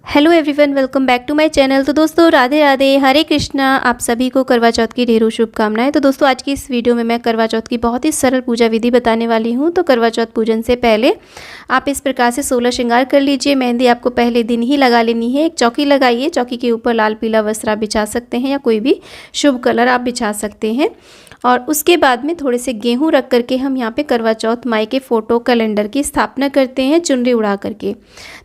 Hello everyone, welcome back to my channel. तो दोस्तों राधे राधे, हरे कृष्णा। आप सभी को करवा चौथ की ढेरों शुभकामनाएं। तो दोस्तों आज की इस वीडियो में मैं करवा चौथ की बहुत ही सरल पूजा विधि बताने वाली हूं। तो करवा चौथ पूजन से पहले आप इस प्रकार से 16 श्रृंगार कर लीजिए। मेहंदी आपको पहले दिन ही लगा लेनी है। एक चौकी लगाइए, चौकी के ऊपर लाल पीला वस्त्र आप बिछा सकते हैं या कोई भी शुभ कलर आप बिछा सकते हैं। और उसके बाद में थोड़े से गेहूं रख करके हम यहाँ पे करवा चौथ माई के फ़ोटो कैलेंडर की स्थापना करते हैं, चुनरी उड़ा करके।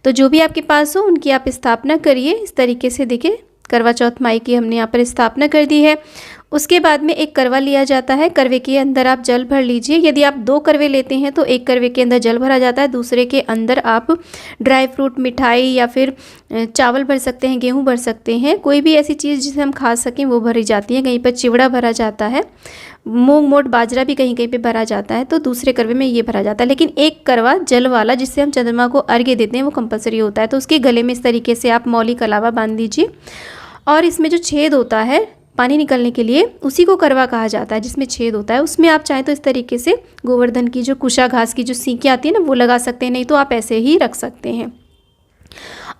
तो जो भी आपके पास हो उनकी आप स्थापना करिए। इस तरीके से देखिए करवा चौथ माई की हमने यहाँ पर स्थापना कर दी है। उसके बाद में एक करवा लिया जाता है। करवे के अंदर आप जल भर लीजिए। यदि आप 2 करवे लेते हैं तो एक करवे के अंदर जल भरा जाता है, दूसरे के अंदर आप ड्राई फ्रूट, मिठाई या फिर चावल भर सकते हैं, गेहूं भर सकते हैं। कोई भी ऐसी चीज़ जिसे हम खा सकें वो भरी जाती है। कहीं पर चिवड़ा भरा जाता है, मूंग मोट बाजरा भी कहीं कहीं पे भरा जाता है। तो दूसरे करवे में ये भरा जाता है। लेकिन एक करवा जल वाला जिससे हम चंद्रमा को अर्घ्य देते हैं वो कंपलसरी होता है। तो उसके गले में इस तरीके से आप मौली कलावा बांध दीजिए। और इसमें जो छेद होता है पानी निकलने के लिए, उसी को करवा कहा जाता है। जिसमें छेद होता है उसमें आप चाहें तो इस तरीके से गोवर्धन की जो कुशा घास की जो सींकें आती है ना वो लगा सकते हैं, नहीं तो आप ऐसे ही रख सकते हैं।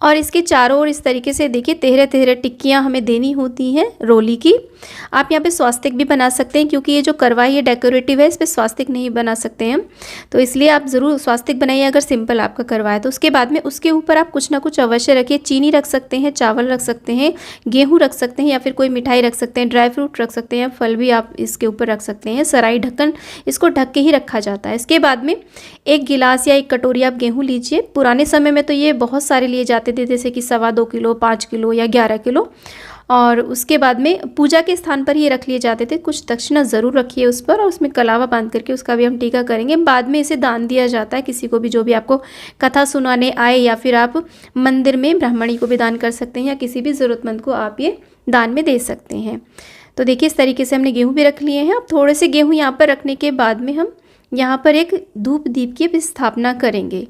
और इसके चारों ओर इस तरीके से देखिए 13-13 टिक्कियाँ हमें देनी होती हैं रोली की। आप यहाँ पे स्वास्तिक भी बना सकते हैं, क्योंकि ये जो करवा ये डेकोरेटिव है, इस पर स्वास्तिक नहीं बना सकते हैं, तो इसलिए आप ज़रूर स्वास्तिक बनाइए अगर सिंपल आपका करवा है तो। उसके बाद में उसके ऊपर आप कुछ ना कुछ अवश्य रखिए। चीनी रख सकते हैं, चावल रख सकते हैं, गेहूँ रख सकते हैं या फिर कोई मिठाई रख सकते हैं, ड्राई फ्रूट रख सकते हैं, फल भी आप इसके ऊपर रख सकते हैं। सराई ढक्कन इसको ढक के ही रखा जाता है। इसके बाद में एक गिलास या एक कटोरी आप गेहूँ लीजिए। पुराने समय में तो ये बहुत सारे लिए जाते थे, जैसे कि 2.25 किलो, 5 किलो या 11 किलो। और उसके बाद में पूजा के स्थान पर ये रख लिए जाते थे। कुछ दक्षिणा ज़रूर रखिए उस पर, और उसमें कलावा बांध करके उसका भी हम टीका करेंगे। बाद में इसे दान दिया जाता है किसी को भी, जो भी आपको कथा सुनाने आए, या फिर आप मंदिर में ब्राह्मणी को भी दान कर सकते हैं, या किसी भी ज़रूरतमंद को आप ये दान में दे सकते हैं। तो देखिए इस तरीके से हमने गेहूँ भी रख लिए हैं। अब थोड़े से गेहूँ यहाँ पर रखने के बाद में हम यहाँ पर एक धूप दीप की भी स्थापना करेंगे।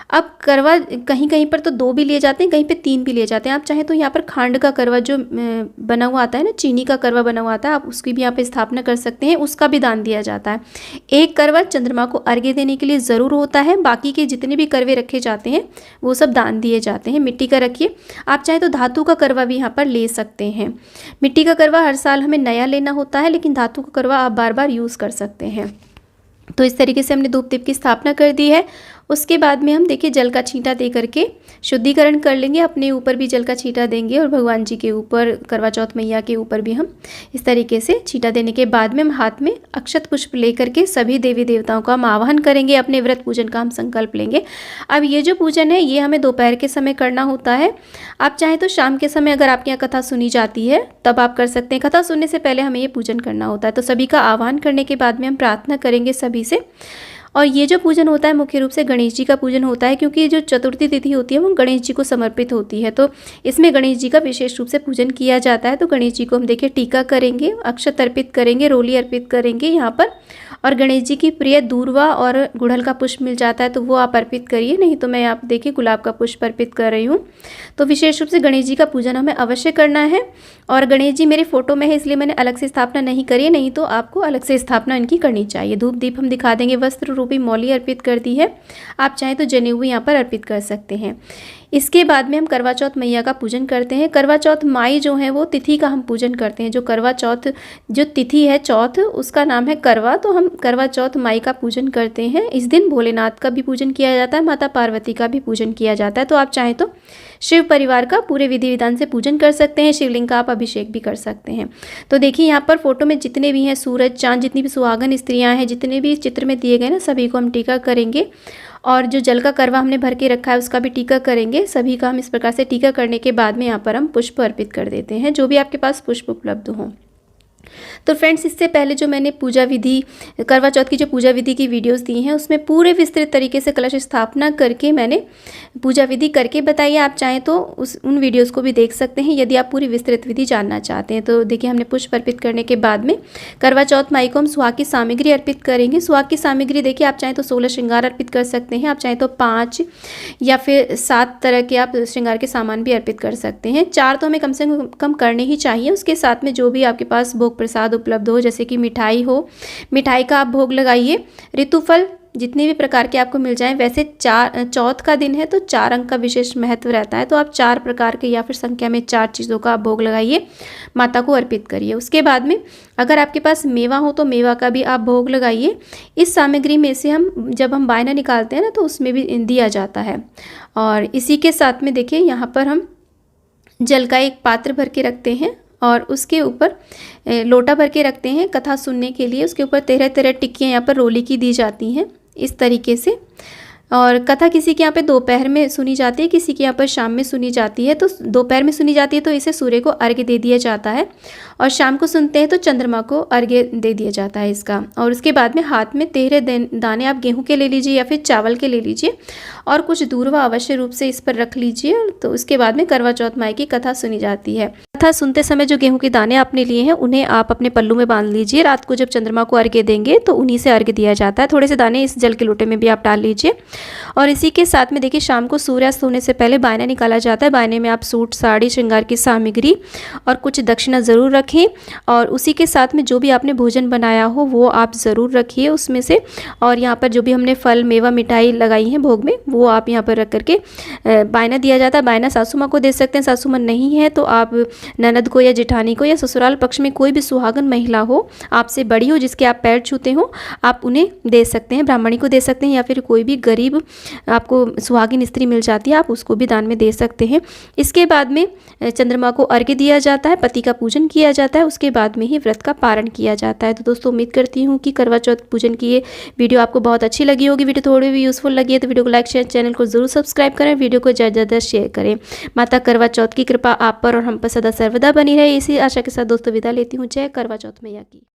अब करवा कहीं कहीं पर तो 2 भी लिए जाते हैं, कहीं पे 3 भी लिए जाते हैं। आप चाहें तो यहाँ पर खांड का करवा जो बना हुआ आता है ना, चीनी का करवा बना हुआ आता है, आप उसकी भी यहाँ पे स्थापना कर सकते हैं। उसका भी दान दिया जाता है। एक करवा चंद्रमा को अर्घ्य देने के लिए ज़रूर होता है। बाकी के जितने भी करवे रखे जाते हैं वो सब दान दिए जाते हैं। मिट्टी का रखिए। आप चाहें तो धातु का करवा भी यहाँ पर ले सकते हैं। मिट्टी का करवा हर साल हमें नया लेना होता है, लेकिन धातु का करवा आप बार बार यूज़ कर सकते हैं। तो इस तरीके से हमने धूप दीप की स्थापना कर दी है। उसके बाद में हम देखिए जल का छींटा दे करके शुद्धिकरण कर लेंगे। अपने ऊपर भी जल का छींटा देंगे और भगवान जी के ऊपर, करवा चौथ मैया के ऊपर भी हम इस तरीके से छींटा देने के बाद में हम हाथ में अक्षत पुष्प ले करके सभी देवी देवताओं का हम आवाहन करेंगे। अपने व्रत पूजन का हम संकल्प लेंगे। अब ये जो पूजन है ये हमें दोपहर के समय करना होता है। आप चाहें तो शाम के समय अगर आपके यहाँ कथा सुनी जाती है तब आप कर सकते हैं। कथा सुनने से पहले हमें ये पूजन करना होता है। तो सभी का आह्वान करने के बाद में हम प्रार्थना करेंगे सभी से। और ये जो पूजन होता है मुख्य रूप से गणेश जी का पूजन होता है, क्योंकि जो चतुर्थी तिथि होती है वो गणेश जी को समर्पित होती है। तो इसमें गणेश जी का विशेष रूप से पूजन किया जाता है। तो गणेश जी को हम देखिए टीका करेंगे, अक्षत अर्पित करेंगे, रोली अर्पित करेंगे यहाँ पर। और गणेश जी की प्रिय दूर्वा और गुड़हल का पुष्प मिल जाता है तो वो आप अर्पित करिए, नहीं तो मैं आप देखिए गुलाब का पुष्प अर्पित कर रही हूँ। तो विशेष रूप से गणेश जी का पूजन हमें अवश्य करना है। और गणेश जी मेरे फोटो में है इसलिए मैंने अलग से स्थापना नहीं करी है, नहीं तो आपको अलग से स्थापना इनकी करनी चाहिए। धूप दीप हम दिखा देंगे। वस्त्र रूपी मौली अर्पित कर दी है। आप चाहें तो जनेऊ यहाँ पर अर्पित कर सकते हैं। इसके बाद में हम करवा चौथ मैया का पूजन करते हैं। करवा चौथ माई जो है वो तिथि का हम पूजन करते हैं। जो करवा चौथ जो तिथि है चौथ, उसका नाम है करवा, तो हम करवा चौथ माई का पूजन करते हैं। इस दिन भोलेनाथ का भी पूजन किया जाता है, माता पार्वती का भी पूजन किया जाता है। तो आप चाहें तो शिव परिवार का पूरे विधि विधान से पूजन कर सकते हैं। शिवलिंग का आप अभिषेक भी कर सकते हैं। तो देखिए यहाँ पर फोटो में जितने भी हैं सूरज चांद, जितनी भी सुहागन स्त्रियाँ हैं, जितने भी चित्र में दिए गए ना, सभी को हम टीका करेंगे। और जो जल का करवा हमने भर के रखा है उसका भी टीका करेंगे। सभी का हम इस प्रकार से टीका करने के बाद में यहाँ पर हम पुष्प अर्पित कर देते हैं, जो भी आपके पास पुष्प उपलब्ध हों। तो फ्रेंड्स इससे पहले जो मैंने पूजा विधि, करवा चौथ की जो पूजा विधि की वीडियोस दी हैं उसमें पूरे विस्तृत तरीके से कलश स्थापना करके मैंने पूजा विधि करके बताई है। आप चाहें तो उन वीडियोस को भी देख सकते हैं यदि आप पूरी विस्तृत विधि जानना चाहते हैं। तो देखिए हमने पुष्प अर्पित करने के बाद में करवा चौथ माई को हम सुहाग की सामग्री अर्पित करेंगे। सुहाग की सामग्री देखिए आप चाहें तो 16 श्रृंगार अर्पित कर सकते हैं। आप चाहें तो 5 या फिर 7 तरह के आप श्रृंगार के सामान भी अर्पित कर सकते हैं। 4 तो हमें कम से कम करने ही चाहिए। उसके साथ में जो भी आपके पास भोग प्रसाद उपलब्ध हो, जैसे कि मिठाई हो, मिठाई का आप भोग लगाइए। ऋतुफल जितने भी प्रकार के आपको मिल जाएं, वैसे चौथ का दिन है तो 4 अंक का विशेष महत्व रहता है, तो आप 4 प्रकार के या फिर संख्या में 4 चीज़ों का आप भोग लगाइए, माता को अर्पित करिए। उसके बाद में अगर आपके पास मेवा हो तो मेवा का भी आप भोग लगाइए। इस सामग्री में से हम जब हम बायना निकालते हैं ना तो उसमें भी दिया जाता है। और इसी के साथ में देखिए यहाँ पर हम जल का एक पात्र भर के रखते हैं और उसके ऊपर लोटा भर के रखते हैं कथा सुनने के लिए। उसके ऊपर 13 टिक्कियाँ यहाँ पर रोली की दी जाती हैं इस तरीके से। और कथा किसी के यहाँ पे दोपहर में सुनी जाती है, किसी के यहाँ पर शाम में सुनी जाती है। तो दोपहर में सुनी जाती है तो इसे सूर्य को अर्घ्य दे दिया जाता है, और शाम को सुनते हैं तो चंद्रमा को अर्घ्य दे दिया जाता है इसका। और उसके बाद में हाथ में 13 दाने आप गेहूं के ले लीजिए या फिर चावल के ले लीजिए, और कुछ दूर्वा अवश्य रूप से इस पर रख लीजिए। तो उसके बाद में करवा चौथ माई की कथा सुनी जाती है। कथा सुनते समय जो गेहूं के दाने आपने लिए हैं उन्हें आप अपने पल्लू में बांध लीजिए। रात को जब चंद्रमा को अर्घ्य देंगे तो उन्हीं से अर्घ्य दिया जाता है। थोड़े से दाने इस जल के लोटे में भी आप डाल लीजिए। और इसी के साथ में देखिए शाम को सूर्यास्त होने से पहले बायना निकाला जाता है। बायने में आप सूट, साड़ी, श्रृंगार की सामग्री और कुछ दक्षिणा ज़रूर रखें। और उसी के साथ में जो भी आपने भोजन बनाया हो वो आप ज़रूर रखिए उसमें से। और यहाँ पर जो भी हमने फल, मेवा, मिठाई लगाई है भोग में वो आप यहाँ पर रख करके बायना दिया जाता है। बायना सासू माँ को दे सकते हैं। सासू माँ नहीं है तो आप ननद को या जेठानी को या ससुराल पक्ष में कोई भी सुहागन महिला हो, आपसे बड़ी हो, जिसके आप पैर छूते हो, आप उन्हें दे सकते हैं। ब्राह्मणी को दे सकते हैं या फिर कोई भी गरीब आपको सुहागिन स्त्री मिल जाती है आप उसको भी दान में दे सकते हैं। इसके बाद में चंद्रमा को अर्घ्य दिया जाता है, पति का पूजन किया जाता है, उसके बाद में ही व्रत का पारण किया जाता है। तो दोस्तों उम्मीद करती हूँ कि करवा चौथ पूजन की ये वीडियो आपको बहुत अच्छी लगी होगी। वीडियो थोड़ी भी यूजफुल लगी है तो वीडियो को लाइक शेयर, चैनल को जरूर सब्सक्राइब करें, वीडियो को ज़्यादा ज़्यादा शेयर करें। माता करवा चौथ की कृपा आप पर और हम पर सदा सर्वदा बनी रहे, इसी आशा के साथ दोस्तों विदा लेती हूँ। जय करवा चौथ मैया की।